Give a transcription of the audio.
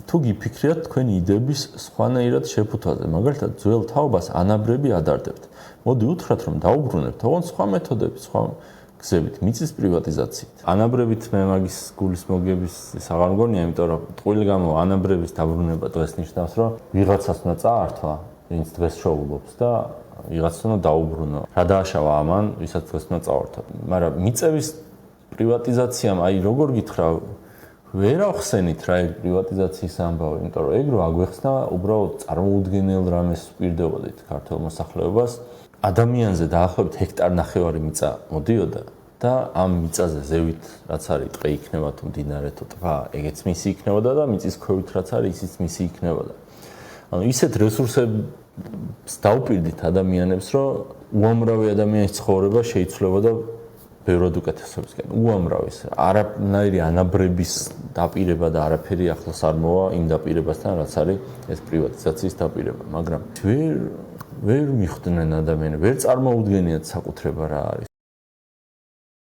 თუ გიფიქრიათ თქვენი იდეების სხვანაირად შეფუთვაზე, მაგალითად, ძველ თაობას ანაბრები ადარდებთ. მოდი უთხრათ, რომ დაუბრუნებთ, თორემ სხვა მეთოდებით, სხვა გზებით, მიწის პრივატიზაციით. ანაბრებით მე მაგის გულის მოგების აღარ მგონია, იმიტომ რომ ტყუილი გამო ანაბრების დაბრუნება დღეს ნიშნავს, რომ ვიღაცას უნდა წაართვა, ვინც დღეს შოულობს და ვიღაცას უნდა დაუბრუნო. რა დააშავა ამან, ვისაც დღეს უნდა წაართვა. მაგრამ მიწების პრივატიზაციამ, აი როგორ გითხრა, ვერ ახსენით რა ეგ პრივატიზაციის ამბავი, იმიტომ რომ ეგ რო აგვეხსნა, უბრალოდ წარმოუდგენელ რამეს ვპირდებოდით ქართულ მოსახლეობას. ადამიანზე დაახლოებით ჰექტარ-ნახევარი მიწა მოდიოდა და ამ მიწაზე ზევით რაც არის ტყე იქნება თუ მდინარე თუ ტბა, ეგეც მისი იქნებოდა და მიწის ქვევით რაც არის ისიც მისი იქნებოდა. ანუ ისეთ რესურსებს დაუპირდით ადამიანებს, რომ უამრავი ადამიანის ცხოვრება შეიცვლებოდა ბევრად უკეთესობისკენ. უამრავის. არანაირი ანაბრების დაპირება და არაფერი ახლოს არ მოვა იმ დაპირებასთან, რაც არის ეს პრივატიზაციის დაპირება, მაგრამ ვერ მიხვდნენ ადამიანები, ვერ წარმოუდგენიათ საკუთრება რა არის.